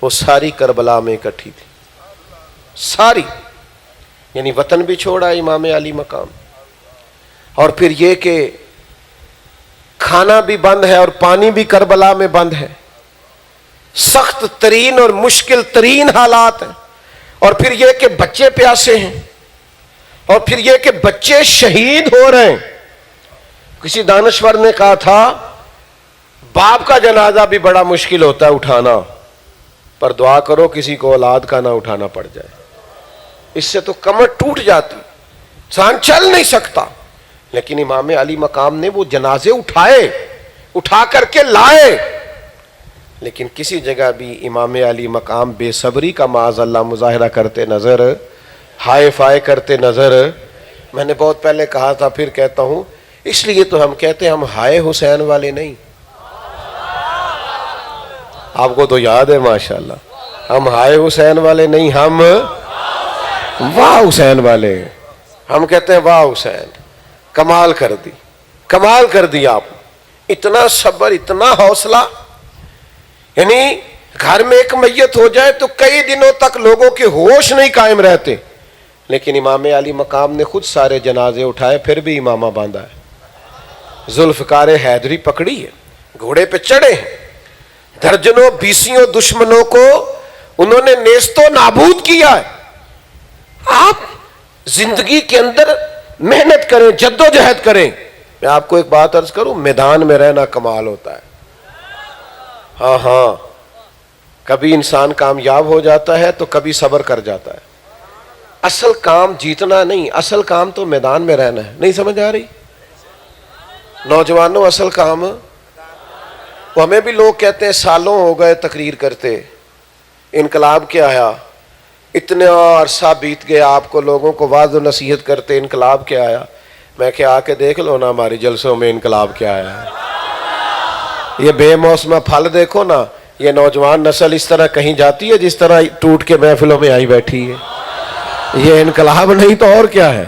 وہ ساری کربلا میں اکٹھی تھی، ساری، یعنی وطن بھی چھوڑا امام علی مقام، اور پھر یہ کہ کھانا بھی بند ہے اور پانی بھی کربلا میں بند ہے، سخت ترین اور مشکل ترین حالات ہیں، اور پھر یہ کہ بچے پیاسے ہیں، اور پھر یہ کہ بچے شہید ہو رہے ہیں۔ کسی دانشور نے کہا تھا باپ کا جنازہ بھی بڑا مشکل ہوتا ہے اٹھانا، پر دعا کرو کسی کو اولاد کا نہ اٹھانا پڑ جائے، اس سے تو کمر ٹوٹ جاتی، انسان چل نہیں سکتا۔ لیکن امام علی مقام نے وہ جنازے اٹھائے، اٹھا کر کے لائے، لیکن کسی جگہ بھی امام علی مقام بے صبری کا معاذ اللہ مظاہرہ کرتے نظر، ہائے فائے کرتے نظر۔ میں نے بہت پہلے کہا تھا، پھر کہتا ہوں، اس لیے تو ہم کہتے ہیں ہم ہائے حسین والے نہیں، آپ کو تو یاد ہے ماشاءاللہ، ہم ہائے حسین والے نہیں، ہم واہ حسین والے، ہم کہتے ہیں واہ حسین، کمال کر دی، کمال کر دی آپ، اتنا صبر، اتنا حوصلہ، یعنی گھر میں ایک میت ہو جائے تو کئی دنوں تک لوگوں کے ہوش نہیں قائم رہتے، لیکن امام علی مقام نے خود سارے جنازے اٹھائے، پھر بھی امامہ باندھا ہے، ذوالفقار حیدری پکڑی ہے، گھوڑے پہ چڑھے ہیں، درجنوں بیسیوں دشمنوں کو انہوں نے نیست و نابود کیا ہے۔ آپ زندگی کے اندر محنت کریں، جد و جہد کریں۔ میں آپ کو ایک بات عرض کروں، میدان میں رہنا کمال ہوتا ہے۔ ہاں، کبھی انسان کامیاب ہو جاتا ہے تو کبھی صبر کر جاتا ہے۔ اصل کام جیتنا نہیں، اصل کام تو میدان میں رہنا ہے۔ نہیں سمجھ آ رہی نوجوانوں؟ اصل کام، وہ ہمیں بھی لوگ کہتے ہیں سالوں ہو گئے تقریر کرتے، انقلاب کیا آیا، اتنا عرصہ بیت گیا آپ کو لوگوں کو وعظ و نصیحت کرتے، انقلاب کیا آیا؟ میں کہ آ کے دیکھ لو نا ہماری جلسوں میں انقلاب کیا آیا ہے۔ یہ بے موسمہ پھل دیکھو نا، یہ نوجوان نسل اس طرح کہیں جاتی ہے جس طرح ٹوٹ کے محفلوں میں آئی بیٹھی ہے۔ یہ انقلاب نہیں تو اور کیا ہے،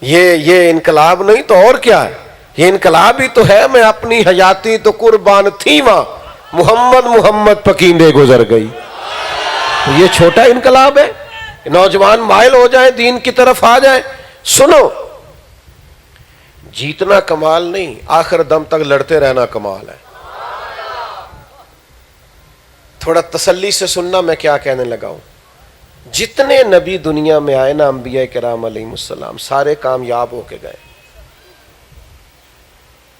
یہ انقلاب نہیں تو اور کیا ہے، یہ انقلاب ہی تو ہے۔ میں اپنی حیاتی تو قربان تھی ماں، محمد پکیندے گزر گئی۔ یہ چھوٹا انقلاب ہے، نوجوان مائل ہو جائیں، دین کی طرف آ جائیں۔ سنو، جیتنا کمال نہیں، آخر دم تک لڑتے رہنا کمال ہے۔ تھوڑا تسلی سے سننا میں کیا کہنے لگا ہوں۔ جتنے نبی دنیا میں آئے نا، انبیاء کرام علیہ السلام، سارے کامیاب ہو کے گئے،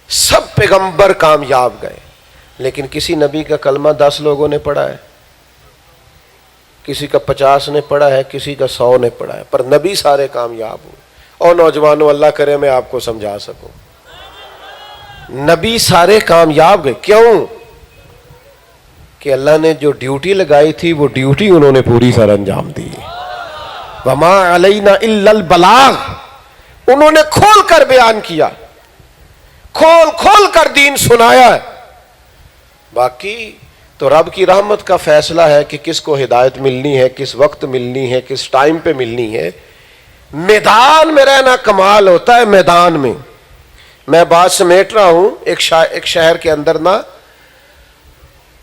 سب پیغمبر کامیاب گئے، لیکن کسی نبی کا کلمہ 10 لوگوں نے پڑھا ہے، کسی کا 50 نے پڑھا ہے، کسی کا 100 نے پڑھا ہے، پر نبی سارے کامیاب ہوئے۔ اور نوجوانوں، اللہ کرے میں آپ کو سمجھا سکوں، نبی سارے کامیاب گئے۔ کیوں؟ کہ اللہ نے جو ڈیوٹی لگائی تھی وہ ڈیوٹی انہوں نے پوری سر انجام دی۔ وما علینا الا البلاغ، انہوں نے کھول کر بیان کیا، کھول کر دین سنایا ہے۔ باقی تو رب کی رحمت کا فیصلہ ہے کہ کس کو ہدایت ملنی ہے، کس وقت ملنی ہے، کس ٹائم پہ ملنی ہے۔ میدان میں رہنا کمال ہوتا ہے، میدان میں۔ میں بات سمیٹ رہا ہوں، ایک شہر کے اندر نا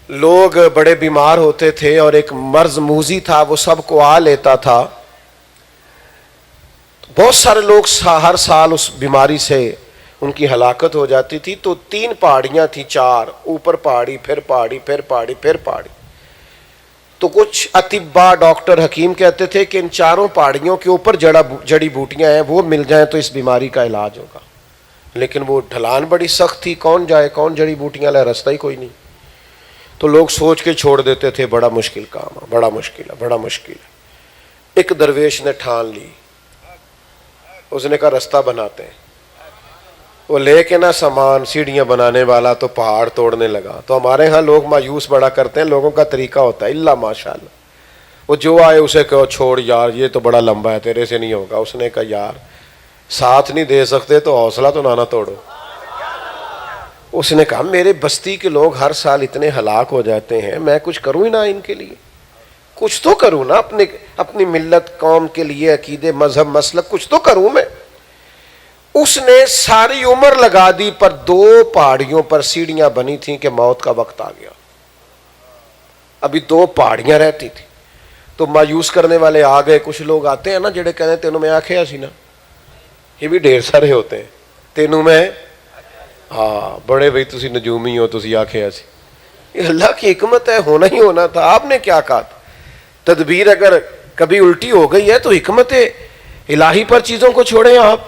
لوگ بڑے بیمار ہوتے تھے، اور ایک مرض موذی تھا، وہ سب کو آ لیتا تھا۔ بہت سارے لوگ ہر سال اس بیماری سے ان کی ہلاکت ہو جاتی تھی۔ تو 3 پہاڑیاں تھیں، 4، اوپر پہاڑی، پھر پہاڑی، پھر پہاڑی، پھر پہاڑی۔ تو کچھ اطباء، ڈاکٹر، حکیم کہتے تھے کہ ان 4 پہاڑیوں کے اوپر جڑی بوٹیاں ہیں، وہ مل جائیں تو اس بیماری کا علاج ہوگا۔ لیکن وہ ڈھلان بڑی سخت تھی، کون جائے، کون جڑی بوٹیاں لے، راستہ ہی کوئی نہیں۔ تو لوگ سوچ کے چھوڑ دیتے تھے، بڑا مشکل کام ہے، بڑا مشکل ہے، بڑا مشکل ہے۔ ایک درویش نے ٹھان لی، اس نے کہا راستہ بناتے ہیں۔ وہ لے کے نا سامان، سیڑھیاں بنانے والا، تو پہاڑ توڑنے لگا۔ تو ہمارے ہاں لوگ مایوس بڑا کرتے ہیں، لوگوں کا طریقہ ہوتا ہے، اللہ ماشاءاللہ، وہ جو آئے اسے کہو چھوڑ یار، یہ تو بڑا لمبا ہے، تیرے سے نہیں ہوگا۔ اس نے کہا یار ساتھ نہیں دے سکتے تو حوصلہ تو نہ توڑو۔ اس نے کہا میرے بستی کے لوگ ہر سال اتنے ہلاک ہو جاتے ہیں، میں کچھ کروں ہی نہ ان کے لیے، کچھ تو کروں نا اپنی ملت، قوم کے لیے، عقیدے، مذہب، مسلک، کچھ تو کروں میں۔ اس نے ساری عمر لگا دی، پر 2 پہاڑیوں پر سیڑھیاں بنی تھیں کہ موت کا وقت آ گیا۔ ابھی 2 پہاڑیاں رہتی تھی. تو مایوس کرنے والے آ گئے. کچھ لوگ آتے ہیں نا جڑے کہتے ہیں تینوں میں آکھیا سی نا, یہ بھی ڈھیر سارے ہوتے ہیں. تینوں میں, ہاں بڑے بھائی تسی نجومی ہو, تسی آکھیا سی. یہ اللہ کی حکمت ہے, ہونا ہی ہونا تھا. آپ نے کیا کہا تھا؟ تدبیر اگر کبھی الٹی ہو گئی ہے تو حکمت الہی پر چیزوں کو چھوڑیں آپ.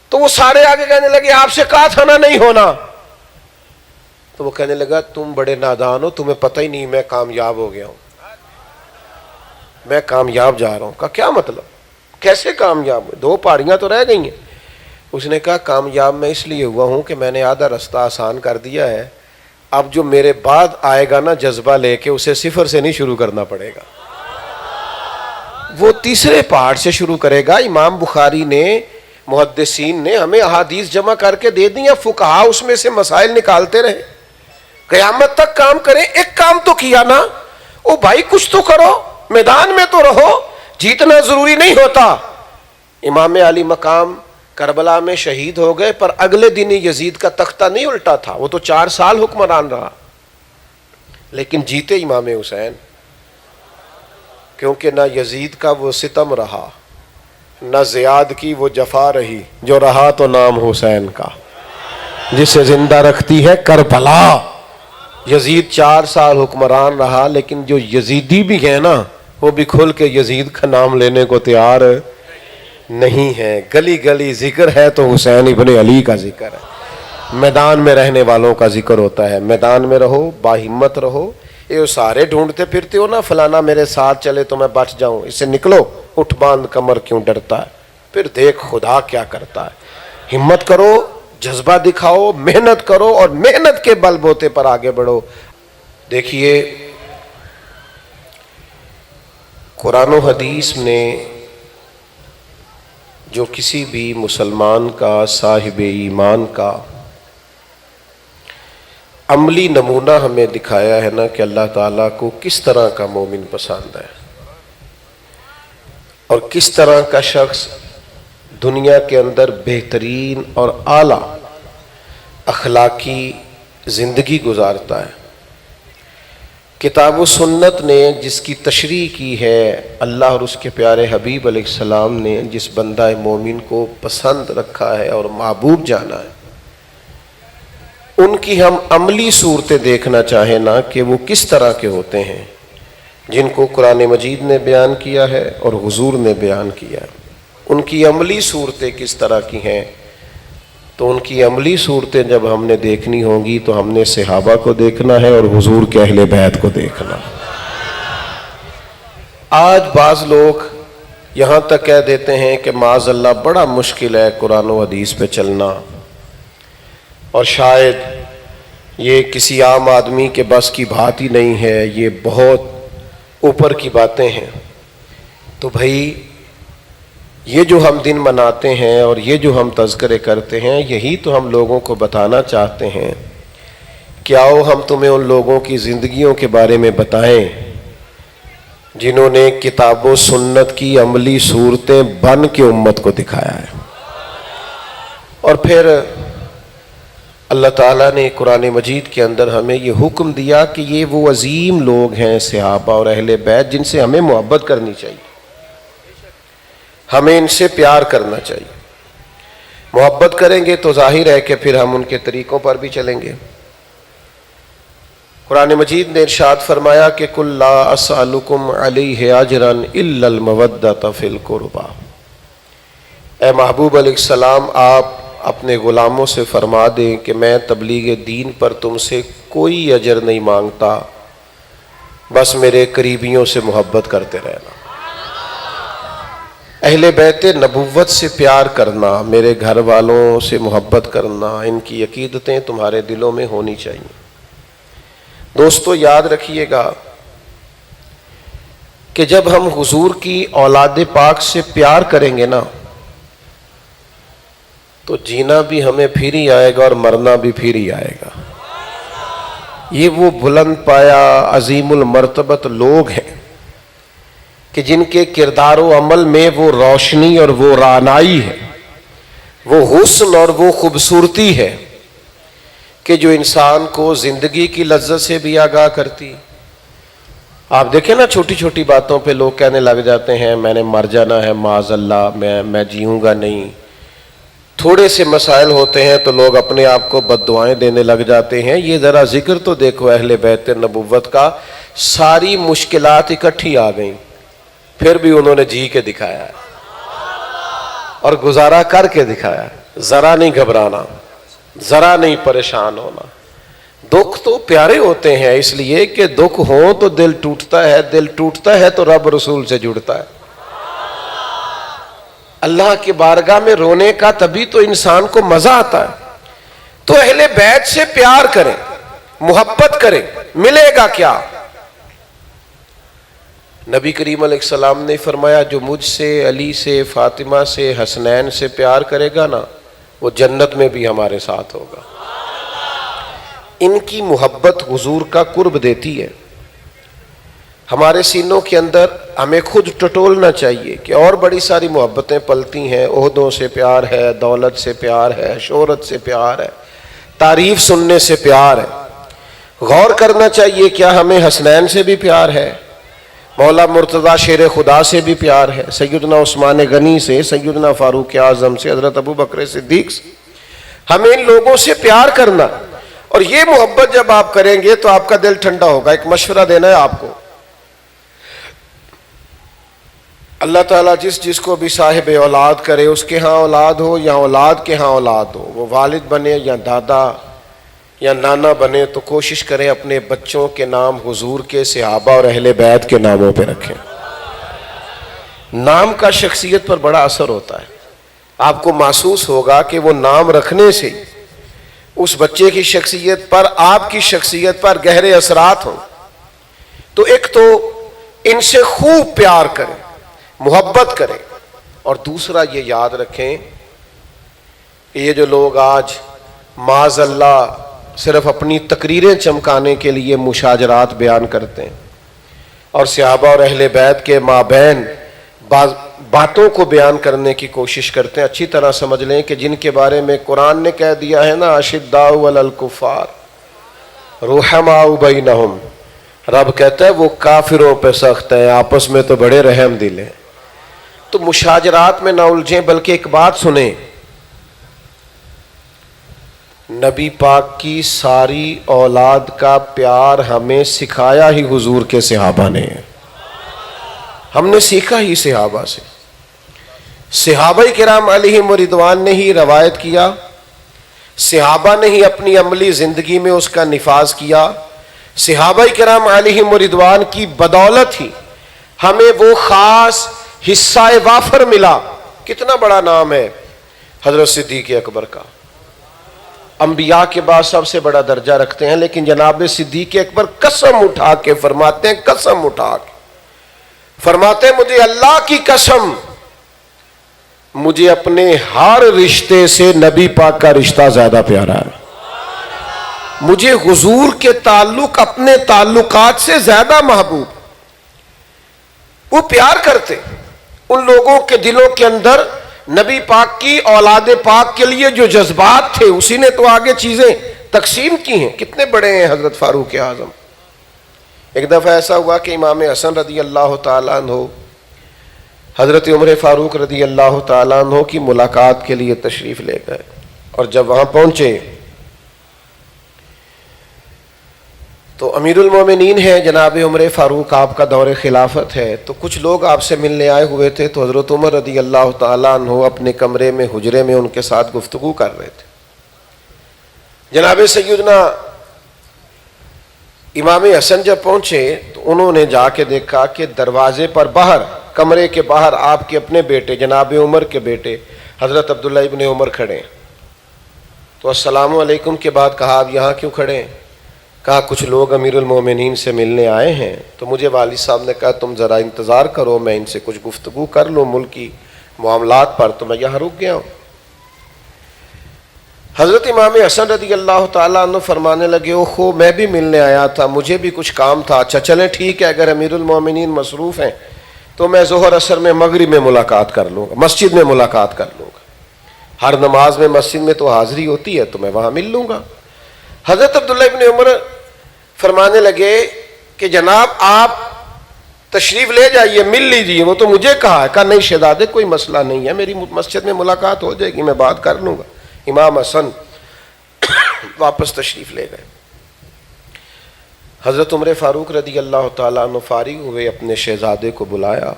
تو وہ سارے آگے کہنے لگے آپ سے کہا تھا نا نہیں ہونا. تو وہ کہنے لگا تم بڑے نادان ہو, تمہیں پتہ ہی نہیں میں کامیاب ہو گیا ہوں, میں کامیاب جا رہا ہوں. کا کیا مطلب, کیسے کامیاب ہوئے؟ 2 پہاڑیاں تو رہ گئی ہیں. اس نے کہا کامیاب میں اس لیے ہوا ہوں کہ میں نے آدھا رستہ آسان کر دیا ہے. اب جو میرے بعد آئے گا نا جذبہ لے کے, اسے صفر سے نہیں شروع کرنا پڑے گا, وہ تیسرے پہاڑ سے شروع کرے گا. امام بخاری نے, محدثین نے ہمیں احادیث جمع کر کے دے دیا, فقہا اس میں سے مسائل نکالتے رہے. قیامت تک کام کریں. ایک کام تو کیا نا, او بھائی کچھ تو کرو, میدان میں تو رہو. جیتنا ضروری نہیں ہوتا. امام علی مقام کربلا میں شہید ہو گئے, پر اگلے دن ہی یزید کا تختہ نہیں الٹا تھا. وہ تو 4 سال حکمران رہا, لیکن جیتے امام حسین, کیونکہ نہ یزید کا وہ ستم رہا, نہ زیاد کی وہ جفا رہی, جو رہا تو نام حسین کا, جسے زندہ رکھتی ہے کربلا. یزید 4 سال حکمران رہا, لیکن جو یزیدی بھی ہے نا, وہ بھی کھل کے یزید کا نام لینے کو تیار نہیں ہے. گلی گلی ذکر ہے تو حسین ابن علی کا ذکر ہے. میدان میں رہنے والوں کا ذکر ہوتا ہے. میدان میں رہو, باہمت رہو. یہ سارے ڈھونڈتے پھرتے ہو نا فلانا میرے ساتھ چلے تو میں بچ جاؤں, اس سے نکلو. اٹھ باندھ کمر کیوں ڈرتا ہے, پھر دیکھ خدا کیا کرتا ہے. ہمت کرو, جذبہ دکھاؤ, محنت کرو, اور محنت کے بل بوتے پر آگے بڑھو. دیکھیے قرآن و حدیث نے جو کسی بھی مسلمان کا, صاحب ایمان کا عملی نمونہ ہمیں دکھایا ہے نا کہ اللہ تعالیٰ کو کس طرح کا مومن پسند ہے, اور کس طرح کا شخص دنیا کے اندر بہترین اور اعلیٰ اخلاقی زندگی گزارتا ہے. کتاب و سنت نے جس کی تشریح کی ہے, اللہ اور اس کے پیارے حبیب علیہ السلام نے جس بندہ مومن کو پسند رکھا ہے اور محبوب جانا ہے, ان کی ہم عملی صورتیں دیکھنا چاہیں نا کہ وہ کس طرح کے ہوتے ہیں, جن کو قرآن مجید نے بیان کیا ہے اور حضور نے بیان کیا ہے. ان کی عملی صورتیں کس طرح کی ہیں, تو ان کی عملی صورتیں جب ہم نے دیکھنی ہوں گی تو ہم نے صحابہ کو دیکھنا ہے اور حضور کے اہل بیت کو دیکھنا. آج بعض لوگ یہاں تک کہہ دیتے ہیں کہ معاذ اللہ بڑا مشکل ہے قرآن و حدیث پہ چلنا, اور شاید یہ کسی عام آدمی کے بس کی بات ہی نہیں ہے, یہ بہت اوپر کی باتیں ہیں. تو بھائی یہ جو ہم دن مناتے ہیں اور یہ جو ہم تذکرے کرتے ہیں, یہی تو ہم لوگوں کو بتانا چاہتے ہیں کہ آؤ ہم تمہیں ان لوگوں کی زندگیوں کے بارے میں بتائیں جنہوں نے کتاب و سنت کی عملی صورتیں بن کے امت کو دکھایا ہے. اور پھر اللہ تعالیٰ نے قرآن مجید کے اندر ہمیں یہ حکم دیا کہ یہ وہ عظیم لوگ ہیں صحابہ اور اہل بیت جن سے ہمیں محبت کرنی چاہیے, ہمیں ان سے پیار کرنا چاہیے. محبت کریں گے تو ظاہر ہے کہ پھر ہم ان کے طریقوں پر بھی چلیں گے. قرآن مجید نے ارشاد فرمایا کہ قُل لَا أَسْأَلُكُمْ عَلَيْهِ أَجْرًا إِلَّا الْمَوَدَّةَ فِي الْقُرْبَى. اے محبوب علیہ السلام, آپ اپنے غلاموں سے فرما دیں کہ میں تبلیغ دین پر تم سے کوئی اجر نہیں مانگتا, بس میرے قریبیوں سے محبت کرتے رہنا. اہل بیت نبوت سے پیار کرنا, میرے گھر والوں سے محبت کرنا, ان کی عقیدتیں تمہارے دلوں میں ہونی چاہیے. دوستو یاد رکھیے گا کہ جب ہم حضور کی اولاد پاک سے پیار کریں گے نا, تو جینا بھی ہمیں پھر ہی آئے گا اور مرنا بھی پھر ہی آئے گا. یہ وہ بلند پایا عظیم المرتبت لوگ ہیں کہ جن کے کردار و عمل میں وہ روشنی اور وہ رعنائی ہے, وہ حسن اور وہ خوبصورتی ہے کہ جو انسان کو زندگی کی لذت سے بھی آگاہ کرتی, آپ دیکھیں نا چھوٹی چھوٹی باتوں پہ لوگ کہنے لگ جاتے ہیں میں نے مر جانا ہے معاذ اللہ، میں جیوں گا نہیں. تھوڑے سے مسائل ہوتے ہیں تو لوگ اپنے آپ کو بد دعائیں دینے لگ جاتے ہیں. یہ ذرا ذکر تو دیکھو اہل بیت نبوت کا، ساری مشکلات اکٹھی آ گئیں پھر بھی انہوں نے جی کے دکھایا ہے اور گزارا کر کے دکھایا ہے. ذرا نہیں گھبرانا، ذرا نہیں پریشان ہونا. دکھ تو پیارے ہوتے ہیں اس لیے کہ دکھ ہو تو دل ٹوٹتا ہے، دل ٹوٹتا ہے تو رب رسول سے جڑتا ہے. اللہ کی بارگاہ میں رونے کا تبھی تو انسان کو مزہ آتا ہے. تو اہل بیت سے پیار کریں، محبت کریں، ملے گا کیا؟ نبی کریم علیہ السلام نے فرمایا جو مجھ سے، علی سے، فاطمہ سے، حسنین سے پیار کرے گا نا وہ جنت میں بھی ہمارے ساتھ ہوگا. ان کی محبت حضور کا قرب دیتی ہے. ہمارے سینوں کے اندر ہمیں خود ٹٹولنا چاہیے کہ اور بڑی ساری محبتیں پلتی ہیں. عہدوں سے پیار ہے، دولت سے پیار ہے، شہرت سے پیار ہے، تعریف سننے سے پیار ہے. غور کرنا چاہیے کیا ہمیں حسنین سے بھی پیار ہے، مولا مرتضیٰ شیر خدا سے بھی پیار ہے، سیدنا عثمان غنی سے، سیدنا فاروق اعظم سے، حضرت ابو بکر صدیق سے. ہمیں ان لوگوں سے پیار کرنا، اور یہ محبت جب آپ کریں گے تو آپ کا دل ٹھنڈا ہوگا. ایک مشورہ دینا ہے آپ کو، اللہ تعالیٰ جس کو بھی صاحب اولاد کرے، اس کے ہاں اولاد ہو یا اولاد کے ہاں اولاد ہو، وہ والد بنے یا دادا یا نانا بنے، تو کوشش کریں اپنے بچوں کے نام حضور کے، صحابہ اور اہل بیت کے ناموں پہ رکھیں. نام کا شخصیت پر بڑا اثر ہوتا ہے. آپ کو محسوس ہوگا کہ وہ نام رکھنے سے اس بچے کی شخصیت پر، آپ کی شخصیت پر گہرے اثرات ہوں. تو ایک تو ان سے خوب پیار کریں، محبت کریں، اور دوسرا یہ یاد رکھیں کہ یہ جو لوگ آج معاذ اللہ صرف اپنی تقریریں چمکانے کے لیے مشاجرات بیان کرتے ہیں اور صحابہ اور اہل بیت کے مابین باتوں کو بیان کرنے کی کوشش کرتے ہیں، اچھی طرح سمجھ لیں کہ جن کے بارے میں قرآن نے کہہ دیا ہے نا اشداء علی الکفار رحماء بینہم، رب کہتا ہے وہ کافروں پہ سخت ہیں، آپس میں تو بڑے رحم دل ہیں. تو مشاجرات میں نہ الجھیں، بلکہ ایک بات سنیں، نبی پاک کی ساری اولاد کا پیار ہمیں سکھایا ہی حضور کے صحابہ نے. ہم نے سیکھا ہی صحابہ سے. صحابہ کرام علیہم رضوان نے ہی روایت کیا، صحابہ نے ہی اپنی عملی زندگی میں اس کا نفاذ کیا. صحابہ کرام علیہم رضوان کی بدولت ہی ہمیں وہ خاص حصہ وافر ملا. کتنا بڑا نام ہے حضرت صدیق اکبر کا. انبیاء کے بعد سب سے بڑا درجہ رکھتے ہیں، لیکن جناب صدیق اکبر قسم اٹھا کے فرماتے ہیں، قسم اٹھا کے فرماتے ہیں مجھے اللہ کی قسم، مجھے اپنے ہر رشتے سے نبی پاک کا رشتہ زیادہ پیارا ہے. مجھے حضور کے تعلق اپنے تعلقات سے زیادہ محبوب. وہ پیار کرتے ان لوگوں کے دلوں کے اندر نبی پاک کی، اولاد پاک کے لیے جو جذبات تھے، اسی نے تو آگے چیزیں تقسیم کی ہیں. کتنے بڑے ہیں حضرت فاروق اعظم. ایک دفعہ ایسا ہوا کہ امام حسن رضی اللہ تعالیٰ عنہ حضرت عمر فاروق رضی اللہ تعالیٰ عنہ کی ملاقات کے لیے تشریف لے گئے، اور جب وہاں پہنچے تو امیر المومنین ہیں جناب عمر فاروق، آپ کا دور خلافت ہے. تو کچھ لوگ آپ سے ملنے آئے ہوئے تھے، تو حضرت عمر رضی اللہ تعالیٰ عنہ اپنے کمرے میں، حجرے میں ان کے ساتھ گفتگو کر رہے تھے. جناب سیدنا امام حسن جب پہنچے تو انہوں نے جا کے دیکھا کہ دروازے پر باہر، کمرے کے باہر آپ کے اپنے بیٹے جناب عمر کے بیٹے حضرت عبداللہ ابن عمر کھڑے ہیں. تو السلام علیکم کے بعد کہا آپ یہاں کیوں کھڑے ہیں؟ کہا کچھ لوگ امیر المومنین سے ملنے آئے ہیں، تو مجھے والد صاحب نے کہا تم ذرا انتظار کرو، میں ان سے کچھ گفتگو کر لوں ملکی معاملات پر، تو میں یہاں رک گیا ہوں. حضرت امام حسن رضی اللہ تعالیٰ عنہ فرمانے لگے اوہو میں بھی ملنے آیا تھا، مجھے بھی کچھ کام تھا. اچھا چلیں ٹھیک ہے، اگر امیر المومنین مصروف ہیں تو میں ظہر عصر میں مغرب میں ملاقات کر لوں گا، مسجد میں ملاقات کر لوں گا. ہر نماز میں مسجد میں تو حاضری ہوتی ہے، تو میں وہاں مل لوں گا. حضرت عبداللہ ابن عمر فرمانے لگے کہ جناب آپ تشریف لے جائیے، مل لیجیے۔ وہ تو مجھے کہا ہے، کہا نہیں شہزادے کوئی مسئلہ نہیں ہے، میری مسجد میں ملاقات ہو جائے گی، میں بات کر لوں گا۔ امام حسن واپس تشریف لے گئے۔ حضرت عمر فاروق رضی اللہ تعالیٰ عنہ فارغ ہوئے، اپنے شہزادے کو بلایا،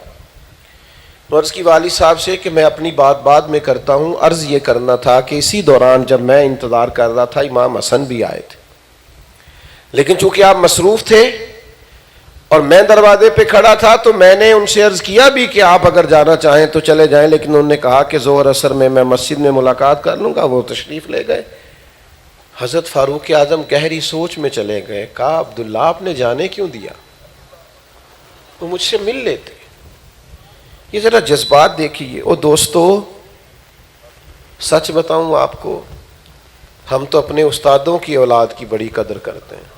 عرض کی والد صاحب سے کہ میں اپنی بات بعد میں کرتا ہوں، عرض یہ کرنا تھا کہ اسی دوران جب میں انتظار کر رہا تھا امام حسن بھی آئے تھے، لیکن چونکہ آپ مصروف تھے اور میں دروازے پہ کھڑا تھا تو میں نے ان سے عرض کیا بھی کہ آپ اگر جانا چاہیں تو چلے جائیں، لیکن انہوں نے کہا کہ ظہر عصر میں مسجد میں ملاقات کر لوں گا۔ وہ تشریف لے گئے۔ حضرت فاروق اعظم گہری سوچ میں چلے گئے، کہا عبداللہ آپ نے جانے کیوں دیا، وہ مجھ سے مل لیتے۔ یہ ذرا جذبات دیکھیے۔ او دوستو، سچ بتاؤں آپ کو، ہم تو اپنے استادوں کی اولاد کی بڑی قدر کرتے ہیں۔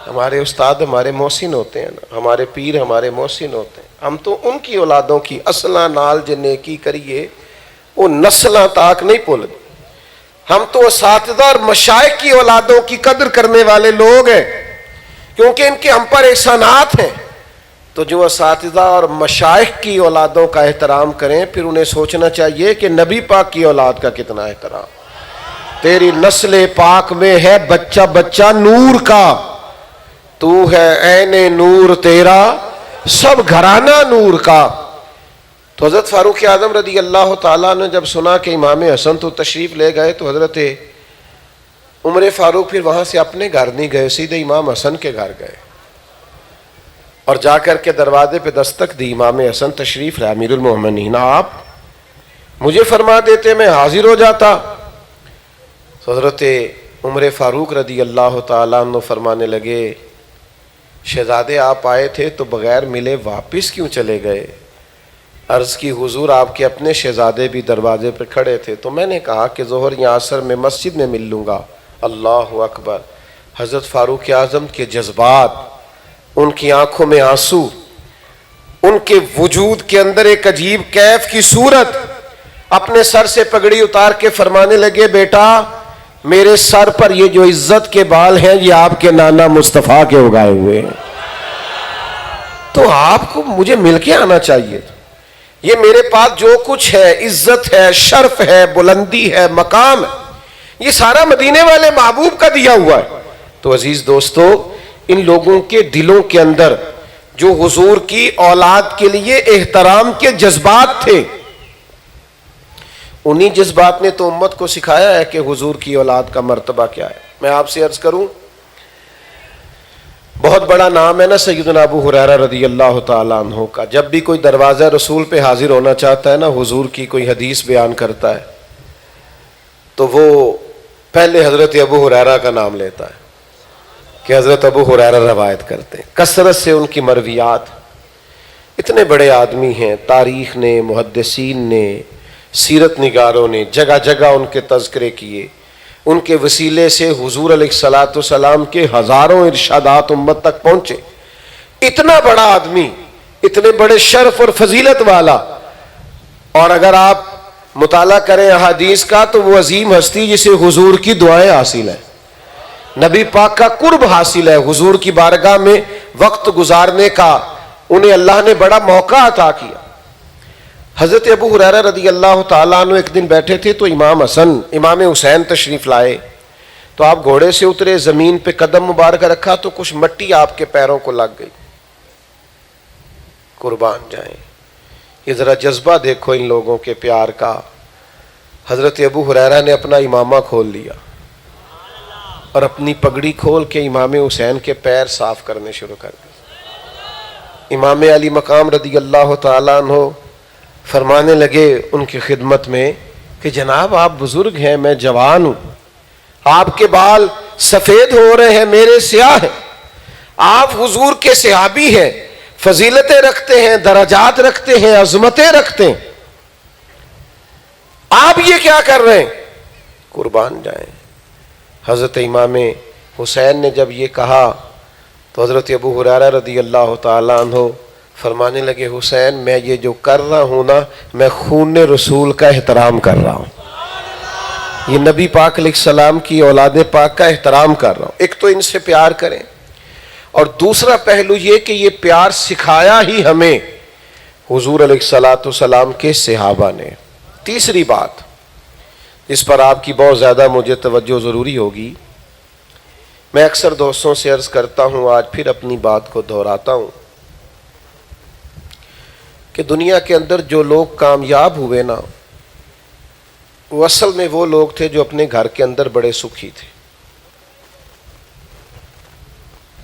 ہمارے استاد ہمارے محسن ہوتے ہیں نا، ہمارے پیر ہمارے محسن ہوتے ہیں، ہم تو ان کی اولادوں کی اصلاں نال جے نیکی کریے وہ نسلاں تاک نہیں بھولدے۔ ہم تو اساتذہ اور مشائخ کی اولادوں کی قدر کرنے والے لوگ ہیں، کیونکہ ان کے ہم پر احسانات ہیں۔ تو جو اساتذہ اور مشائخ کی اولادوں کا احترام کریں، پھر انہیں سوچنا چاہیے کہ نبی پاک کی اولاد کا کتنا احترام۔ تیری نسل پاک میں ہے بچہ بچہ نور کا، تو ہے عین نور تیرا سب گھرانہ نور کا۔ تو حضرت فاروق اعظم رضی اللہ تعالیٰ نے جب سنا کہ امام حسن تو تشریف لے گئے، تو حضرت عمر فاروق پھر وہاں سے اپنے گھر نہیں گئے، سیدھے امام حسن کے گھر گئے اور جا کر کے دروازے پہ دستک دی۔ امام حسن تشریف لائے، امیر المومنین آپ مجھے فرما دیتے میں حاضر ہو جاتا۔ تو حضرت عمر فاروق رضی اللہ تعالیٰ عنہ فرمانے لگے، شہزادے آپ آئے تھے تو بغیر ملے واپس کیوں چلے گئے؟ عرض کی حضور آپ کے اپنے شہزادے بھی دروازے پہ کھڑے تھے، تو میں نے کہا کہ ظہر یا عصر میں مسجد میں مل لوں گا۔ اللہ اکبر! حضرت فاروق اعظم کے جذبات، ان کی آنکھوں میں آنسو، ان کے وجود کے اندر ایک عجیب کیف کی صورت، اپنے سر سے پگڑی اتار کے فرمانے لگے، بیٹا میرے سر پر یہ جو عزت کے بال ہیں یہ آپ کے نانا مصطفیٰ کے اگائے ہوئے ہیں، تو آپ کو مجھے مل کے آنا چاہیے۔ یہ میرے پاس جو کچھ ہے، عزت ہے، شرف ہے، بلندی ہے، مقام ہے، یہ سارا مدینے والے محبوب کا دیا ہوا ہے۔ تو عزیز دوستو، ان لوگوں کے دلوں کے اندر جو حضور کی اولاد کے لیے احترام کے جذبات تھے، انہی جذبات نے تو امت کو سکھایا ہے کہ حضور کی اولاد کا مرتبہ کیا ہے۔ میں آپ سے عرض کروں، بہت بڑا نام ہے نا سیدنا ابو ہریرہ رضی اللہ تعالیٰ عنہ کا۔ جب بھی کوئی دروازہ رسول پہ حاضر ہونا چاہتا ہے نا، حضور کی کوئی حدیث بیان کرتا ہے تو وہ پہلے حضرت ابو ہریرہ کا نام لیتا ہے کہ حضرت ابو ہریرہ روایت کرتے ہیں۔ کثرت سے ان کی مرویات، اتنے بڑے آدمی ہیں، تاریخ نے، محدثین نے، سیرت نگاروں نے جگہ جگہ ان کے تذکرے کیے، ان کے وسیلے سے حضور علیہ الصلوۃ والسلام کے ہزاروں ارشادات امت تک پہنچے۔ اتنا بڑا آدمی، اتنے بڑے شرف اور فضیلت والا، اور اگر آپ مطالعہ کریں احادیث کا تو وہ عظیم ہستی جسے حضور کی دعائیں حاصل ہیں، نبی پاک کا قرب حاصل ہے، حضور کی بارگاہ میں وقت گزارنے کا انہیں اللہ نے بڑا موقع عطا کیا۔ حضرت ابو ہریرہ رضی اللہ تعالیٰ عنہ ایک دن بیٹھے تھے تو امام حسن، امام حسین تشریف لائے، تو آپ گھوڑے سے اترے، زمین پہ قدم مبارک رکھا تو کچھ مٹی آپ کے پیروں کو لگ گئی۔ قربان جائیں، یہ ذرا جذبہ دیکھو ان لوگوں کے پیار کا۔ حضرت ابو ہریرہ نے اپنا امامہ کھول لیا اور اپنی پگڑی کھول کے امام حسین کے پیر صاف کرنے شروع کر دیے۔ امام علی مقام رضی اللہ تعالیٰ عنہ فرمانے لگے ان کی خدمت میں کہ جناب آپ بزرگ ہیں، میں جوان ہوں، آپ کے بال سفید ہو رہے ہیں، میرے سیاہ ہیں، آپ حضور کے صحابی ہیں، فضیلتیں رکھتے ہیں، درجات رکھتے ہیں، عظمتیں رکھتے ہیں، آپ یہ کیا کر رہے ہیں؟ قربان جائیں۔ حضرت امام حسین نے جب یہ کہا تو حضرت ابو ہریرہ رضی اللہ تعالیٰ عنہ فرمانے لگے، حسین میں یہ جو کر رہا ہوں نا، میں خون رسول کا احترام کر رہا ہوں، یہ نبی پاک علیہ السلام کی اولاد پاک کا احترام کر رہا ہوں۔ ایک تو ان سے پیار کریں، اور دوسرا پہلو یہ کہ یہ پیار سکھایا ہی ہمیں حضور علیہ الصلوۃ والسلام کے صحابہ نے۔ تیسری بات اس پر آپ کی بہت زیادہ مجھے توجہ ضروری ہوگی، میں اکثر دوستوں سے عرض کرتا ہوں، آج پھر اپنی بات کو دہراتا ہوں کہ دنیا کے اندر جو لوگ کامیاب ہوئے نا، وہ اصل میں وہ لوگ تھے جو اپنے گھر کے اندر بڑے سکھی تھے۔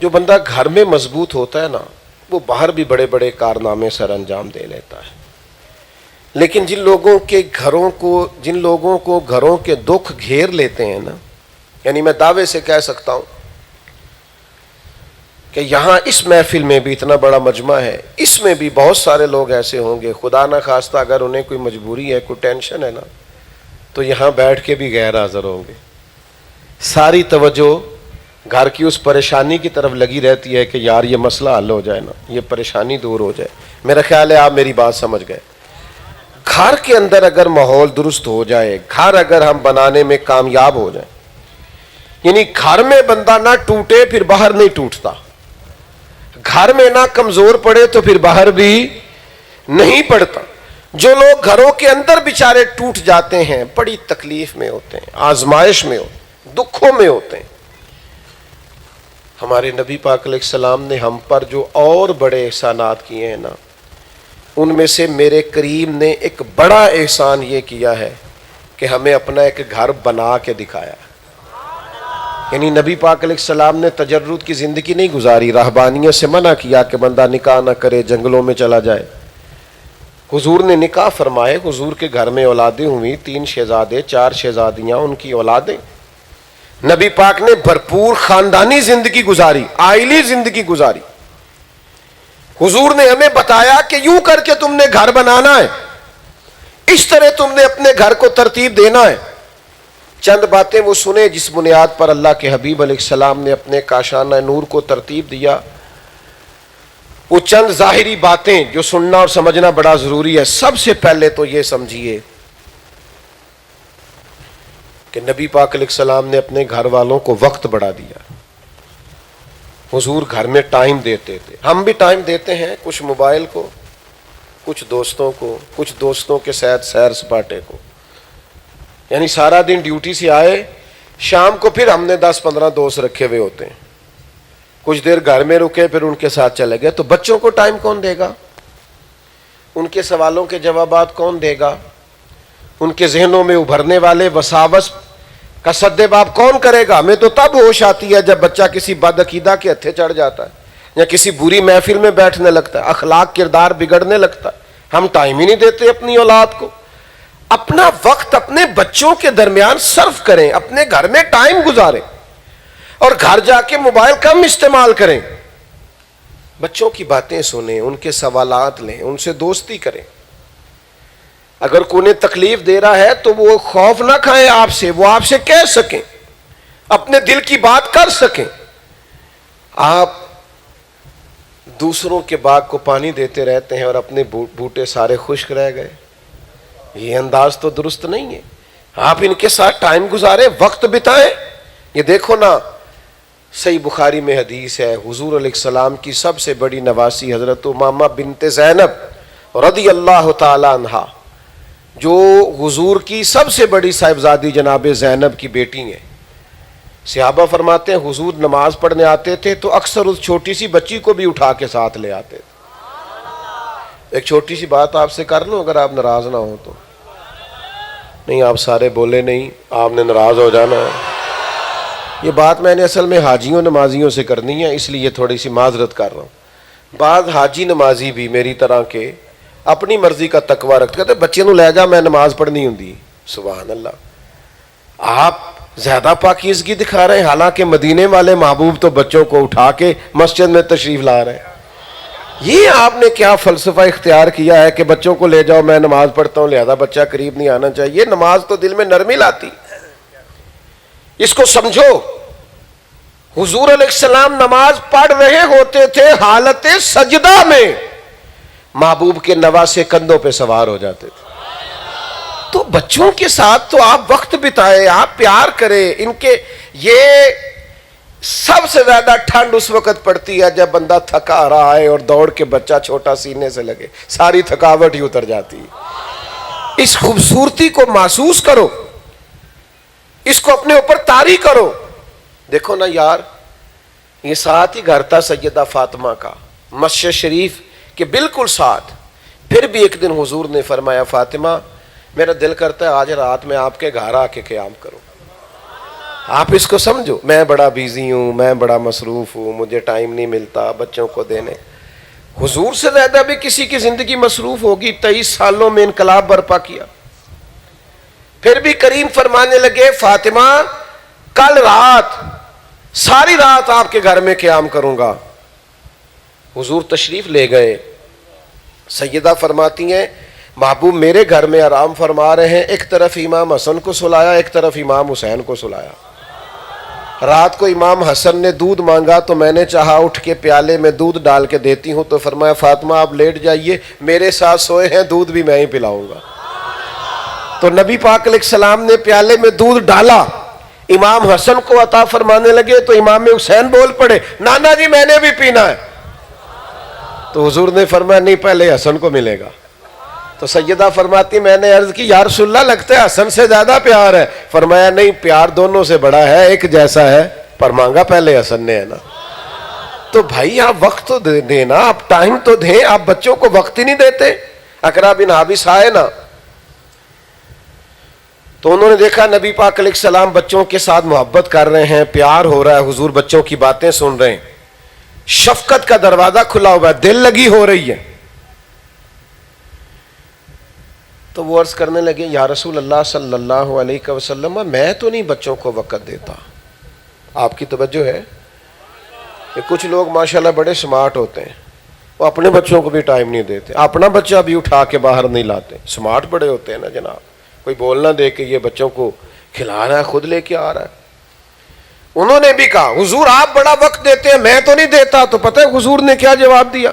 جو بندہ گھر میں مضبوط ہوتا ہے نا، وہ باہر بھی بڑے بڑے کارنامے سر انجام دے لیتا ہے۔ لیکن جن لوگوں کو گھروں کے دکھ گھیر لیتے ہیں نا، یعنی میں دعوے سے کہہ سکتا ہوں کہ یہاں اس محفل میں بھی اتنا بڑا مجمع ہے، اس میں بھی بہت سارے لوگ ایسے ہوں گے، خدا نہ خواستہ اگر انہیں کوئی مجبوری ہے، کوئی ٹینشن ہے نا، تو یہاں بیٹھ کے بھی غیر حاضر ہوں گے۔ ساری توجہ گھر کی اس پریشانی کی طرف لگی رہتی ہے کہ یار یہ مسئلہ حل ہو جائے نا، یہ پریشانی دور ہو جائے۔ میرا خیال ہے آپ میری بات سمجھ گئے۔ گھر کے اندر اگر ماحول درست ہو جائے، گھر اگر ہم بنانے میں کامیاب ہو جائیں، یعنی گھر میں بندہ نہ ٹوٹے پھر باہر نہیں ٹوٹتا، گھر میں نہ کمزور پڑے تو پھر باہر بھی نہیں پڑتا۔ جو لوگ گھروں کے اندر بیچارے ٹوٹ جاتے ہیں، بڑی تکلیف میں ہوتے ہیں، آزمائش میں ہوتے ہیں، دکھوں میں ہوتے ہیں۔ ہمارے نبی پاک علیہ السلام نے ہم پر جو اور بڑے احسانات کیے ہیں نا، ان میں سے میرے کریم نے ایک بڑا احسان یہ کیا ہے کہ ہمیں اپنا ایک گھر بنا کے دکھایا۔ یعنی نبی پاک علیہ السلام نے تجرد کی زندگی نہیں گزاری، رہبانیت سے منع کیا کہ بندہ نکاح نہ کرے، جنگلوں میں چلا جائے۔ حضور نے نکاح فرمائے، حضور کے گھر میں اولادیں ہوئی، 3 شہزادے، 4 شہزادیاں، ان کی اولادیں۔ نبی پاک نے بھرپور خاندانی زندگی گزاری، عائلی زندگی گزاری۔ حضور نے ہمیں بتایا کہ یوں کر کے تم نے گھر بنانا ہے، اس طرح تم نے اپنے گھر کو ترتیب دینا ہے۔ چند باتیں وہ سنے جس بنیاد پر اللہ کے حبیب علیہ السلام نے اپنے کاشانہ نور کو ترتیب دیا۔ وہ چند ظاہری باتیں جو سننا اور سمجھنا بڑا ضروری ہے۔ سب سے پہلے تو یہ سمجھیے کہ نبی پاک علیہ السلام نے اپنے گھر والوں کو وقت بڑھا دیا۔ حضور گھر میں ٹائم دیتے تھے، ہم بھی ٹائم دیتے ہیں، کچھ موبائل کو، کچھ دوستوں کو، کچھ دوستوں کے ساتھ سیر سپاٹے کو۔ یعنی سارا دن ڈیوٹی سے آئے، شام کو پھر ہم نے 10-15 دوست رکھے ہوئے ہوتے ہیں، کچھ دیر گھر میں رکے پھر ان کے ساتھ چلے گئے۔ تو بچوں کو ٹائم کون دے گا؟ ان کے سوالوں کے جوابات کون دے گا؟ ان کے ذہنوں میں ابھرنے والے وساوس کا سدباب کون کرے گا؟ ہمیں تو تب ہوش آتی ہے جب بچہ کسی بد عقیدہ کے ہتھے چڑھ جاتا ہے یا کسی بری محفل میں بیٹھنے لگتا ہے، اخلاق کردار بگڑنے لگتا ہے۔ ہم ٹائم ہی نہیں دیتے اپنی اولاد کو۔ اپنا وقت اپنے بچوں کے درمیان صرف کریں، اپنے گھر میں ٹائم گزاریں، اور گھر جا کے موبائل کم استعمال کریں۔ بچوں کی باتیں سنیں، ان کے سوالات لیں، ان سے دوستی کریں۔ اگر کوئی انہیں تکلیف دے رہا ہے تو وہ خوف نہ کھائیں آپ سے، وہ آپ سے کہہ سکیں، اپنے دل کی بات کر سکیں۔ آپ دوسروں کے باغ کو پانی دیتے رہتے ہیں اور اپنے بوٹے سارے خشک رہ گئے، یہ انداز تو درست نہیں ہے۔ آپ ان کے ساتھ ٹائم گزاریں، وقت بتائیں۔ یہ دیکھو نا، صحیح بخاری میں حدیث ہے، حضور علیہ السلام کی سب سے بڑی نواسی حضرت امامہ بنت زینب رضی اللہ تعالی عنہا، جو حضور کی سب سے بڑی صاحبزادی جناب زینب کی بیٹی ہیں۔ صحابہ فرماتے ہیں حضور نماز پڑھنے آتے تھے تو اکثر اس چھوٹی سی بچی کو بھی اٹھا کے ساتھ لے آتے تھے۔ ایک چھوٹی سی بات آپ سے کر لوں اگر آپ ناراض نہ ہوں تو؟ نہیں، آپ سارے بولے نہیں، آپ نے ناراض ہو جانا ہے۔ یہ بات میں نے اصل میں حاجیوں نمازیوں سے کرنی ہے، اس لیے تھوڑی سی معذرت کر رہا ہوں۔ بعض حاجی نمازی بھی میری طرح کے اپنی مرضی کا تقوی رکھتے، کہتے بچے نو لے جا، میں نماز پڑھنی ہوں۔ سبحان اللہ، آپ زیادہ پاکیزگی دکھا رہے ہیں، حالانکہ مدینے والے محبوب تو بچوں کو اٹھا کے مسجد میں تشریف لا رہے ہیں۔ یہ آپ نے کیا فلسفہ اختیار کیا ہے کہ بچوں کو لے جاؤ، میں نماز پڑھتا ہوں لہذا بچہ قریب نہیں آنا چاہیے؟ نماز تو دل میں نرمی لاتی، اس کو سمجھو۔ حضور علیہ السلام نماز پڑھ رہے ہوتے تھے، حالت سجدہ میں محبوب کے نواسے کندھوں پہ سوار ہو جاتے تھے۔ تو بچوں کے ساتھ تو آپ وقت بتائیں، آپ پیار کریں، ان کے یہ سب سے زیادہ ٹھنڈ اس وقت پڑتی ہے جب بندہ تھکا رہا ہے اور دوڑ کے بچہ چھوٹا سینے سے لگے، ساری تھکاوٹ ہی اتر جاتی ہے۔ اس خوبصورتی کو محسوس کرو، اس کو اپنے اوپر طاری کرو۔ دیکھو نا یار، یہ ساتھ ہی گھر تھا سیدہ فاطمہ کا، مسجد شریف کے بالکل ساتھ۔ پھر بھی ایک دن حضور نے فرمایا فاطمہ میرا دل کرتا ہے آج رات میں آپ کے گھر آ کے قیام کروں۔ آپ اس کو سمجھو، میں بڑا بیزی ہوں، میں بڑا مصروف ہوں، مجھے ٹائم نہیں ملتا بچوں کو دینے۔ حضور سے زیادہ بھی کسی کی زندگی مصروف ہوگی، 23 سالوں میں انقلاب برپا کیا۔ پھر بھی کریم فرمانے لگے فاطمہ کل رات ساری رات آپ کے گھر میں قیام کروں گا۔ حضور تشریف لے گئے، سیدہ فرماتی ہیں محبوب میرے گھر میں آرام فرما رہے ہیں، ایک طرف امام حسن کو سلایا، ایک طرف امام حسین کو سلایا۔ رات کو امام حسن نے دودھ مانگا تو میں نے چاہا اٹھ کے پیالے میں دودھ ڈال کے دیتی ہوں، تو فرمایا فاطمہ آپ لیٹ جائیے، میرے ساتھ سوئے ہیں، دودھ بھی میں ہی پلاؤں گا۔ تو نبی پاک علیہ السلام نے پیالے میں دودھ ڈالا، امام حسن کو عطا فرمانے لگے تو امام حسین بول پڑے نانا جی میں نے بھی پینا ہے۔ تو حضور نے فرمایا نہیں پہلے حسن کو ملے گا۔ تو سیدہ فرماتی میں نے عرض کی یا رسول اللہ لگتا ہے حسن سے زیادہ پیار ہے۔ فرمایا نہیں، پیار دونوں سے بڑا ہے، ایک جیسا ہے، پر مانگا پہلے حسن نے ہے نا۔ تو بھائی آپ وقت تو دینا، آپ ٹائم تو دیں، آپ بچوں کو وقت ہی نہیں دیتے۔ اقرا بن حابس آئے نا تو انہوں نے دیکھا نبی پاک علیہ السلام بچوں کے ساتھ محبت کر رہے ہیں، پیار ہو رہا ہے، حضور بچوں کی باتیں سن رہے ہیں، شفقت کا دروازہ کھلا ہوا ہے، دل لگی ہو رہی ہے۔ تو وہ عرض کرنے لگے یا رسول اللہ صلی اللہ علیہ وسلم میں تو نہیں بچوں کو وقت دیتا۔ آپ کی توجہ ہے؟ کہ کچھ لوگ ماشاءاللہ بڑے سمارٹ ہوتے ہیں، وہ اپنے بچوں کو بھی ٹائم نہیں دیتے، اپنا بچہ بھی اٹھا کے باہر نہیں لاتے، سمارٹ بڑے ہوتے ہیں نا جناب، کوئی بولنا دے کے یہ بچوں کو کھلا رہا ہے، خود لے کے آ رہا ہے۔ انہوں نے بھی کہا حضور آپ بڑا وقت دیتے ہیں میں تو نہیں دیتا۔ تو پتہ ہے حضور نے کیا جواب دیا؟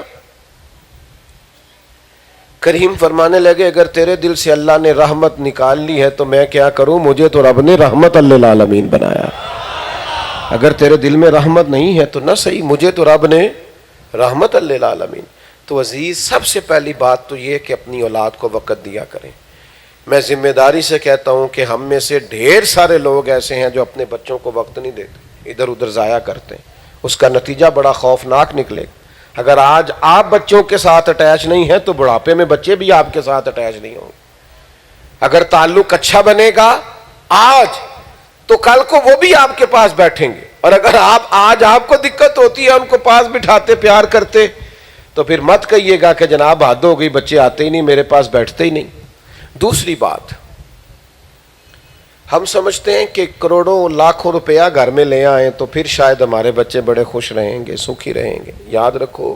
کریم فرمانے لگے اگر تیرے دل سے اللہ نے رحمت نکال لی ہے تو میں کیا کروں، مجھے تو رب نے رحمت للعالمین بنایا۔ اگر تیرے دل میں رحمت نہیں ہے تو نہ صحیح، مجھے تو رب نے رحمت للعالمین۔ تو عزیز سب سے پہلی بات تو یہ کہ اپنی اولاد کو وقت دیا کریں۔ میں ذمہ داری سے کہتا ہوں کہ ہم میں سے ڈھیر سارے لوگ ایسے ہیں جو اپنے بچوں کو وقت نہیں دیتے، ادھر ادھر ضائع کرتے ہیں، اس کا نتیجہ بڑا خوفناک نکلے گا۔ اگر آج آپ بچوں کے ساتھ اٹیچ نہیں ہیں تو بڑھاپے میں بچے بھی آپ کے ساتھ اٹیچ نہیں ہوں گے۔ اگر تعلق اچھا بنے گا آج تو کل کو وہ بھی آپ کے پاس بیٹھیں گے، اور اگر آج آپ کو دقت ہوتی ہے ان کو پاس بٹھاتے پیار کرتے تو پھر مت کہیے گا کہ جناب حد ہو گئی، بچے آتے ہی نہیں میرے پاس، بیٹھتے ہی نہیں۔ دوسری بات، ہم سمجھتے ہیں کہ کروڑوں لاکھوں روپیہ گھر میں لے آئیں تو پھر شاید ہمارے بچے بڑے خوش رہیں گے، سکھی رہیں گے۔ یاد رکھو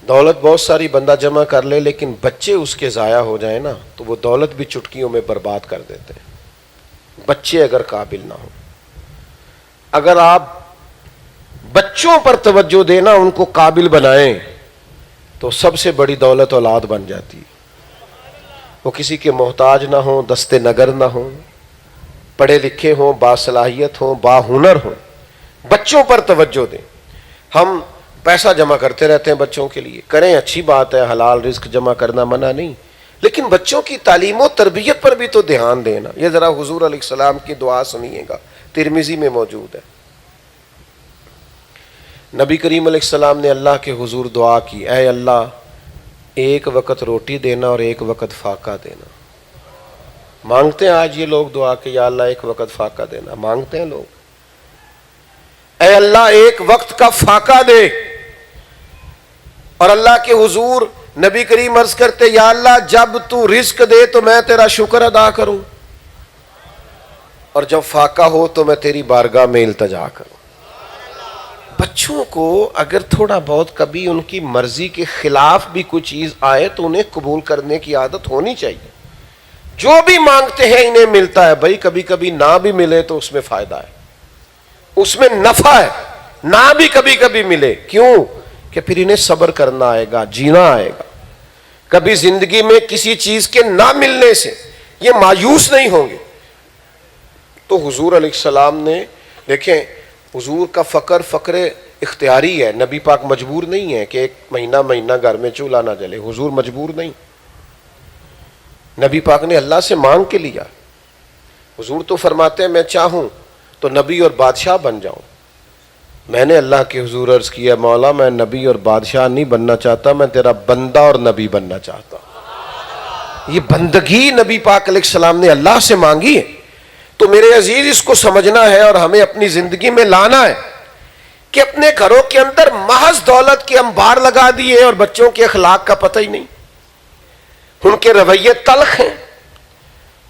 دولت بہت ساری بندہ جمع کر لے لیکن بچے اس کے ضائع ہو جائیں نا تو وہ دولت بھی چٹکیوں میں برباد کر دیتے ہیں۔ بچے اگر قابل نہ ہوں، اگر آپ بچوں پر توجہ دینا، ان کو قابل بنائیں تو سب سے بڑی دولت اولاد بن جاتی ہے۔ وہ کسی کے محتاج نہ ہوں، دست نگر نہ ہوں، پڑھے لکھے ہوں، باصلاحیت ہوں، باہنر ہوں، بچوں پر توجہ دیں۔ ہم پیسہ جمع کرتے رہتے ہیں بچوں کے لیے، کریں اچھی بات ہے، حلال رزق جمع کرنا منع نہیں، لیکن بچوں کی تعلیم و تربیت پر بھی تو دھیان دینا۔ یہ ذرا حضور علیہ السلام کی دعا سنیے گا، ترمذی میں موجود ہے۔ نبی کریم علیہ السلام نے اللہ کے حضور دعا کی، اے اللہ ایک وقت روٹی دینا اور ایک وقت فاقہ دینا۔ مانگتے ہیں آج یہ لوگ دعا کہ یا اللہ ایک وقت فاقہ دینا، مانگتے ہیں لوگ۔ اے اللہ ایک وقت کا فاقہ دے، اور اللہ کے حضور نبی کریم عرض کرتے یا اللہ جب تو رزق دے تو میں تیرا شکر ادا کروں، اور جب فاقہ ہو تو میں تیری بارگاہ میں التجا کروں۔ بچوں کو اگر تھوڑا بہت کبھی ان کی مرضی کے خلاف بھی کوئی چیز آئے تو انہیں قبول کرنے کی عادت ہونی چاہیے۔ جو بھی مانگتے ہیں انہیں ملتا ہے، بھائی کبھی کبھی نہ بھی ملے تو اس میں فائدہ ہے، اس میں نفع ہے، نہ بھی کبھی کبھی ملے، کیوں کہ پھر انہیں صبر کرنا آئے گا، جینا آئے گا۔ کبھی زندگی میں کسی چیز کے نہ ملنے سے یہ مایوس نہیں ہوں گے۔ تو حضور علیہ السلام نے دیکھیں حضور کا فقر اختیاری ہے، نبی پاک مجبور نہیں ہے کہ ایک مہینہ گھر میں چولہا نہ جلے، حضور مجبور نہیں، نبی پاک نے اللہ سے مانگ کے لیا۔ حضور تو فرماتے ہیں میں چاہوں تو نبی اور بادشاہ بن جاؤں، میں نے اللہ کے حضور عرض کیا مولا میں نبی اور بادشاہ نہیں بننا چاہتا، میں تیرا بندہ اور نبی بننا چاہتا ہوں۔ یہ بندگی نبی پاک علیہ السلام نے اللہ سے مانگی ہے۔ تو میرے عزیز اس کو سمجھنا ہے اور ہمیں اپنی زندگی میں لانا ہے کہ اپنے گھروں کے اندر محض دولت کے انبار لگا دیے اور بچوں کے اخلاق کا پتہ ہی نہیں، ان کے رویے تلخ ہیں،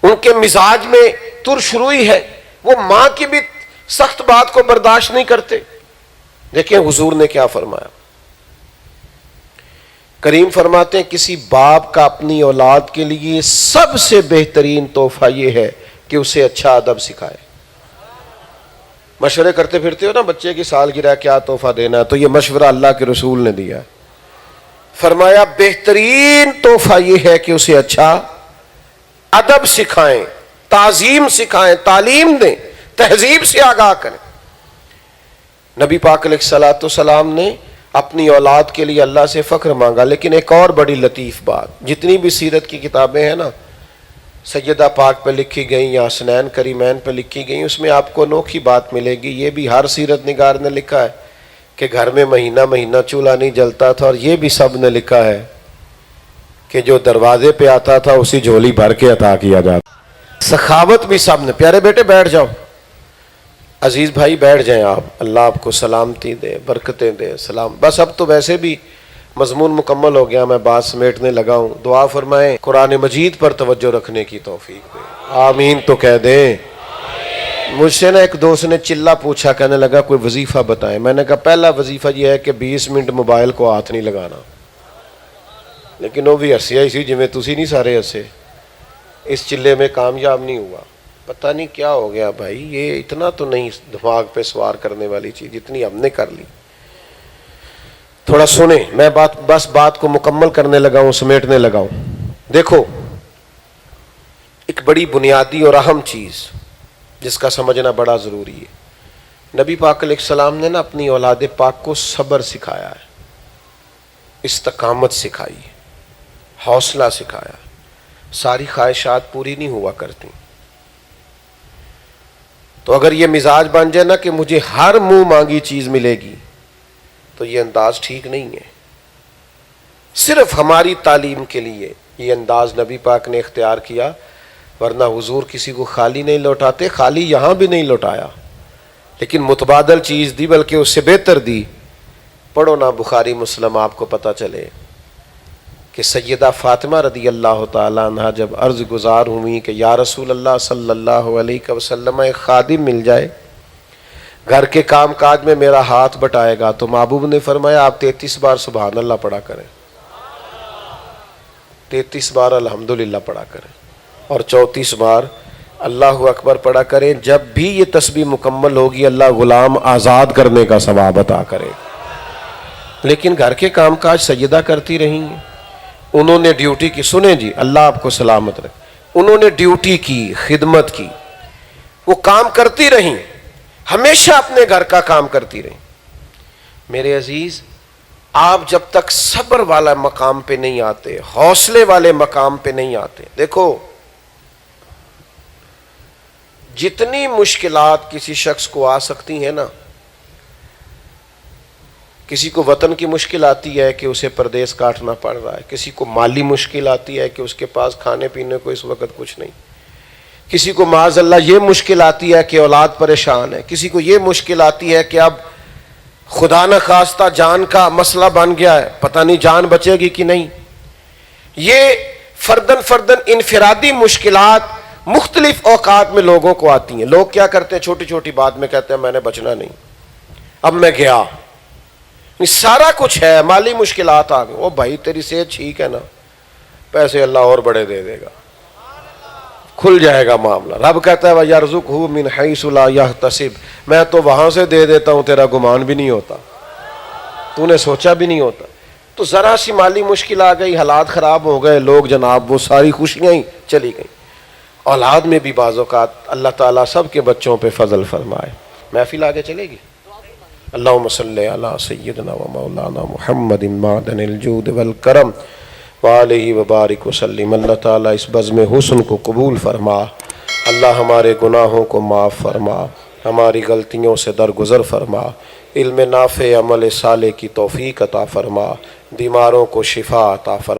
ان کے مزاج میں ترش روئی ہے، وہ ماں کی بھی سخت بات کو برداشت نہیں کرتے۔ دیکھیں حضور نے کیا فرمایا، کریم فرماتے ہیں کسی باپ کا اپنی اولاد کے لیے سب سے بہترین تحفہ یہ ہے کہ اسے اچھا ادب سکھائے۔ مشورے کرتے پھرتے ہو نا بچے کی سالگرہ کیا تحفہ دینا ہے، تو یہ مشورہ اللہ کے رسول نے دیا ہے، فرمایا بہترین تحفہ یہ ہے کہ اسے اچھا ادب سکھائیں، تعظیم سکھائیں، تعلیم دیں، تہذیب سے آگاہ کریں۔ نبی پاک علیہ الصلوۃ والسلام نے اپنی اولاد کے لیے اللہ سے فخر مانگا، لیکن ایک اور بڑی لطیف بات، جتنی بھی سیرت کی کتابیں ہیں نا سیدہ پاک پہ لکھی گئیں یا حسنین کریمین پہ لکھی گئیں، اس میں آپ کو انوکھی بات ملے گی، یہ بھی ہر سیرت نگار نے لکھا ہے کہ گھر میں مہینہ چولہا نہیں جلتا تھا، اور یہ بھی سب نے لکھا ہے کہ جو دروازے پہ آتا تھا اسی جھولی بھر کے عطا کیا جاتا۔ سخاوت بھی سب نے۔ پیارے بیٹے بیٹھ جاؤ، عزیز بھائی بیٹھ جائیں آپ، اللہ آپ کو سلامتی دے، برکتیں دے، سلام۔ بس اب تو ویسے بھی مضمون مکمل ہو گیا، میں بات سمیٹنے لگا ہوں۔ دعا فرمائیں قرآن مجید پر توجہ رکھنے کی توفیق دے، آمین تو کہہ دیں۔ مجھ سے نا ایک دوست نے چلا پوچھا، کہنے لگا کوئی وظیفہ بتائیں۔ میں نے کہا پہلا وظیفہ یہ ہے کہ 20 منٹ موبائل کو ہاتھ نہیں لگانا، لیکن وہ بھی ہسیا ہی سی جویں تسی نہیں سارے ہسے، اس چلے میں کامیاب نہیں ہوا۔ پتہ نہیں کیا ہو گیا بھائی، یہ اتنا تو نہیں دماغ پہ سوار کرنے والی چیز جتنی ہم نے کر لی۔ تھوڑا سنیں، میں بات کو مکمل کرنے لگا ہوں، سمیٹنے لگا ہوں۔ دیکھو ایک بڑی بنیادی اور اہم چیز جس کا سمجھنا بڑا ضروری ہے، نبی پاک علیہ السلام نے نا اپنی اولاد پاک کو صبر سکھایا ہے، استقامت سکھائی ہے، حوصلہ سکھایا۔ ساری خواہشات پوری نہیں ہوا کرتی، تو اگر یہ مزاج بن جائے نا کہ مجھے ہر منہ مانگی چیز ملے گی تو یہ انداز ٹھیک نہیں ہے۔ صرف ہماری تعلیم کے لیے یہ انداز نبی پاک نے اختیار کیا، ورنہ حضور کسی کو خالی نہیں لوٹاتے، خالی یہاں بھی نہیں لوٹایا، لیکن متبادل چیز دی، بلکہ اس سے بہتر دی۔ پڑھو نا بخاری مسلم، آپ کو پتہ چلے کہ سیدہ فاطمہ رضی اللہ تعالیٰ عنہ جب عرض گزار ہوئی کہ یا رسول اللہ صلی اللہ علیہ وسلم ایک خادم مل جائے، گھر کے کام کاج میں میرا ہاتھ بٹائے گا، تو محبوب نے فرمایا آپ 33 بار سبحان اللہ پڑھا کریں، 33 بار الحمدللہ پڑھا کریں، اور 34 بار اللہ اکبر پڑھا کریں۔ جب بھی یہ تسبیح مکمل ہوگی اللہ غلام آزاد کرنے کا ثواب عطا کرے۔ لیکن گھر کے کام کاج سیدہ کرتی رہی ہیں، انہوں نے ڈیوٹی کی، سنیں جی اللہ آپ کو سلامت رکھے، انہوں نے ڈیوٹی کی، خدمت کی، وہ کام کرتی رہیں، ہمیشہ اپنے گھر کا کام کرتی رہیں۔ میرے عزیز آپ جب تک صبر والا مقام پہ نہیں آتے، حوصلے والے مقام پہ نہیں آتے، دیکھو جتنی مشکلات کسی شخص کو آ سکتی ہیں نا، کسی کو وطن کی مشکل آتی ہے کہ اسے پردیس کاٹنا پڑ رہا ہے، کسی کو مالی مشکل آتی ہے کہ اس کے پاس کھانے پینے کو اس وقت کچھ نہیں، کسی کو معاذ اللہ یہ مشکل آتی ہے کہ اولاد پریشان ہے، کسی کو یہ مشکل آتی ہے کہ اب خدا نہ خواستہ جان کا مسئلہ بن گیا ہے، پتہ نہیں جان بچے گی کہ نہیں۔ یہ فردن انفرادی مشکلات مختلف اوقات میں لوگوں کو آتی ہیں۔ لوگ کیا کرتے ہیں، چھوٹی چھوٹی بات میں کہتے ہیں میں نے بچنا نہیں، اب میں گیا، سارا کچھ ہے، مالی مشکلات آ گئی، او بھائی تیری صحت ٹھیک ہے نا، پیسے اللہ اور بڑے دے دے گا، کھل جائے گا معاملہ۔ رب کہتا ہے وَيَرْزُقْهُ مِنْ حَيْثُ لَا يَحْتَسِبُ، میں تو وہاں سے دے دیتا ہوں تیرا گمان بھی نہیں ہوتا، تو نے سوچا بھی نہیں ہوتا۔ تو ذرا سی مالی مشکل آ گئی، حالات خراب ہو گئے، لوگ جناب وہ ساری خوشیاں ہی چلی گئیں۔ اولاد میں بھی بعض اوقات اللہ تعالیٰ سب کے بچوں پہ فضل فرمائے، محفل آگے چلے گی. اللہم صلی علی سیدنا و مولانا محمد معدن الجود والکرم وآلہ وبارک وسلم. اللہ تعالیٰ اس بزم حسن کو قبول فرما. اللہ ہمارے گناہوں کو معاف فرما، ہماری غلطیوں سے درگزر فرما، علم نافع عمل صالح کی توفیق عطا فرما، بیماروں کو شفا عطا فرما.